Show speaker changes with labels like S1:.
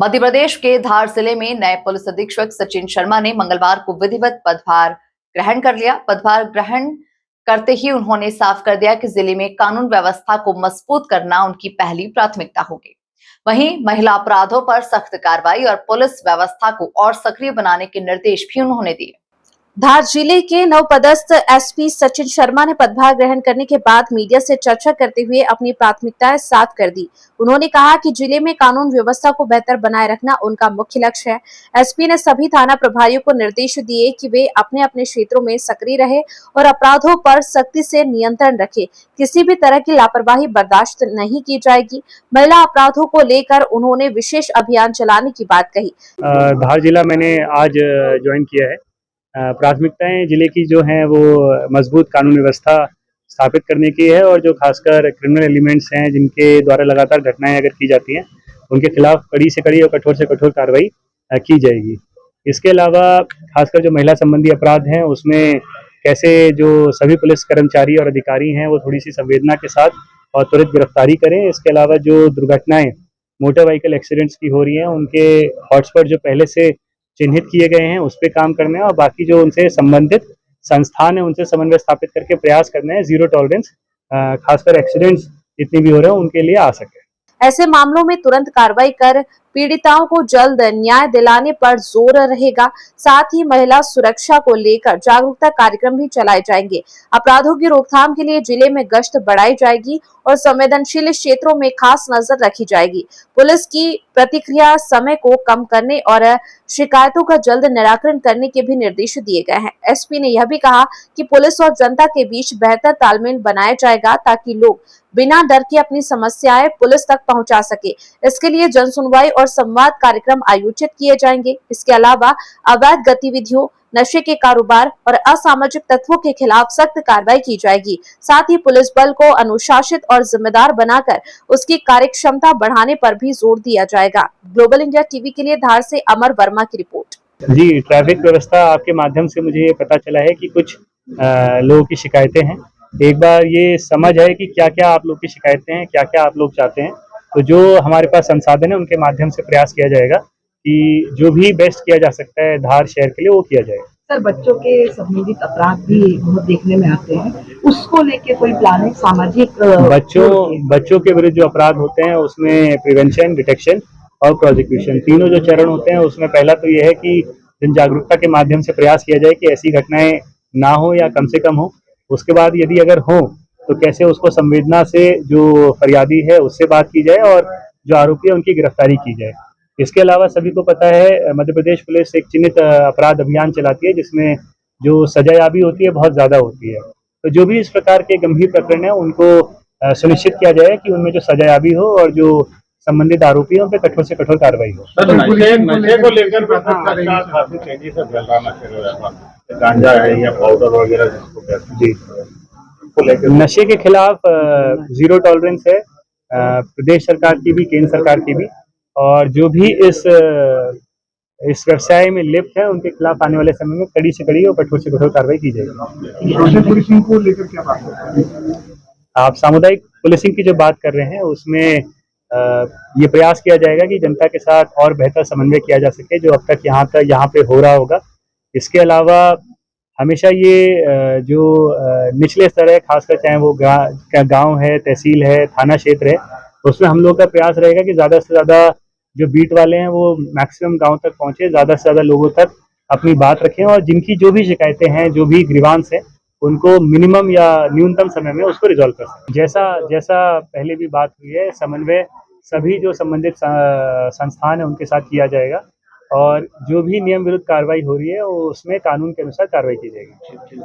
S1: मध्य प्रदेश के धार जिले में नए पुलिस अधीक्षक सचिन शर्मा ने मंगलवार को विधिवत पदभार ग्रहण कर लिया। पदभार ग्रहण करते ही उन्होंने साफ कर दिया कि जिले में कानून व्यवस्था को मजबूत करना उनकी पहली प्राथमिकता होगी। वहीं महिला अपराधों पर सख्त कार्रवाई और पुलिस व्यवस्था को और सक्रिय बनाने के निर्देश भी उन्होंने दिए।
S2: धार जिले के नवपदस्थ एसपी सचिन शर्मा ने पदभार ग्रहण करने के बाद मीडिया से चर्चा करते हुए अपनी प्राथमिकताएं साफ कर दी। उन्होंने कहा कि जिले में कानून व्यवस्था को बेहतर बनाए रखना उनका मुख्य लक्ष्य है। एसपी ने सभी थाना प्रभारियों को निर्देश दिए कि वे अपने अपने क्षेत्रों में सक्रिय रहे और अपराधों पर सख्ती से नियंत्रण रखे। किसी भी तरह की लापरवाही बर्दाश्त नहीं की जाएगी। महिला अपराधों को लेकर उन्होंने विशेष अभियान चलाने की बात कही।
S3: धार जिला मैंने आज ज्वाइन किया है। प्राथमिकताएं जिले की जो हैं वो मजबूत कानून व्यवस्था स्थापित करने की है और जो खासकर क्रिमिनल एलिमेंट्स हैं जिनके द्वारा लगातार घटनाएं अगर की जाती हैं उनके खिलाफ कड़ी से कड़ी और कठोर से कठोर कार्रवाई की जाएगी। इसके अलावा खासकर जो महिला संबंधी अपराध हैं उसमें कैसे जो सभी पुलिस कर्मचारी और अधिकारी हैं वो थोड़ी सी संवेदना के साथ और त्वरित गिरफ्तारी करें। इसके अलावा जो दुर्घटनाएं मोटर व्हीकल एक्सीडेंट्स की हो रही हैं उनके हॉटस्पॉट जो पहले से चिन्हित किए गए हैं उस पर काम करना है और बाकी जो उनसे संबंधित संस्थान है उनसे समन्वय स्थापित करके प्रयास करना है जीरो टॉलरेंस खासकर एक्सीडेंट्स जितने भी हो रहे हैं उनके लिए आ सके।
S2: ऐसे मामलों में तुरंत कार्रवाई कर पीड़िताओं को जल्द न्याय दिलाने पर जोर रहेगा। साथ ही महिला सुरक्षा को लेकर जागरूकता कार्यक्रम भी चलाए जाएंगे। अपराधों की रोकथाम के लिए जिले में गश्त बढ़ाई जाएगी और संवेदनशील क्षेत्रों में खास नजर रखी जाएगी। पुलिस की प्रतिक्रिया समय को कम करने और शिकायतों का जल्द निराकरण करने के भी निर्देश दिए गए हैं। एसपी ने यह भी कहा कि पुलिस और जनता के बीच बेहतर तालमेल बनाया जाएगा ताकि लोग बिना डर के अपनी समस्याएं पुलिस तक पहुंचा सके। इसके लिए जन सुनवाई और संवाद कार्यक्रम आयोजित किए जाएंगे। इसके अलावा अवैध गतिविधियों, नशे के कारोबार और असामाजिक तत्वों के खिलाफ सख्त कार्रवाई की जाएगी। साथ ही पुलिस बल को अनुशासित और जिम्मेदार बनाकर उसकी कार्यक्षमता बढ़ाने पर भी जोर दिया जाएगा। ग्लोबल इंडिया टीवी के लिए धार से अमर वर्मा की रिपोर्ट।
S3: जी, ट्रैफिक व्यवस्था आपके माध्यम से मुझे ये पता चला है कि कुछ लोगों की शिकायतें हैं। एक बार ये समझ है कि क्या क्या आप लोग की शिकायतें हैं, क्या क्या आप लोग चाहते हैं, तो जो हमारे पास संसाधन है उनके माध्यम से प्रयास किया जाएगा कि जो भी बेस्ट किया जा सकता है धार शहर के लिए वो किया जाएगा।
S4: सर, बच्चों के संबंधित अपराध भी बहुत देखने में आते हैं, उसको लेके कोई प्लान है सामाजिक?
S3: बच्चों के विरुद्ध जो अपराध होते हैं उसमें प्रिवेंशन, डिटेक्शन और प्रोसिक्यूशन तीनों जो चरण होते हैं उसमें पहला तो ये है कि जन जागरूकता के माध्यम से प्रयास किया जाए कि ऐसी घटनाएं ना हो या कम से कम हो। उसके बाद यदि अगर हो तो कैसे उसको संवेदना से जो फरियादी है उससे बात की जाए और जो आरोपी है उनकी गिरफ्तारी की जाए। इसके अलावा सभी को पता है मध्य प्रदेश पुलिस एक चिन्हित अपराध अभियान चलाती है जिसमें जो सजायाबी होती है बहुत ज्यादा होती है। तो जो भी इस प्रकार के गंभीर प्रकरण है उनको सुनिश्चित किया जाए कि उनमें जो सजायाबी हो और जो संबंधित आरोपियों पे कठोर से कठोर कार्रवाई हो।
S5: नशे को लेकर गांजा है या पाउडर वगैरह जिसको कहते हैं जी,
S3: नशे के खिलाफ जीरो टॉलरेंस है प्रदेश सरकार की भी, केंद्र सरकार की भी, और जो भी इस व्यवसाय में लिप्त है उनके खिलाफ आने वाले समय में कड़ी से कड़ी और कठोर से कठोर कार्रवाई की जाएगी।
S5: सोशल पुलिसिंग को लेकर क्या बात करते हैं
S3: आप? सामुदायिक पुलिसिंग की जो बात कर रहे हैं उसमें ये प्रयास किया जाएगा कि जनता के साथ और बेहतर समन्वय किया जा सके जो अब तक यहाँ पे हो रहा होगा। इसके अलावा हमेशा ये जो निचले स्तर है, खासकर चाहे वो गांव है, तहसील है, थाना क्षेत्र है, उसमें हम लोग का प्रयास रहेगा कि ज़्यादा से ज़्यादा जो बीट वाले हैं वो मैक्सिमम गांव तक पहुंचे, ज़्यादा से ज़्यादा लोगों तक अपनी बात रखें और जिनकी जो भी शिकायतें हैं, जो भी ग्रीवांस है, उनको मिनिमम या न्यूनतम समय में उसको रिजॉल्व कर सकें। जैसा पहले भी बात हुई है, समन्वय सभी जो संबंधित संस्थान है उनके साथ किया जाएगा और जो भी नियम विरुद्ध कार्रवाई हो रही है उसमें कानून के अनुसार कार्रवाई की जाएगी।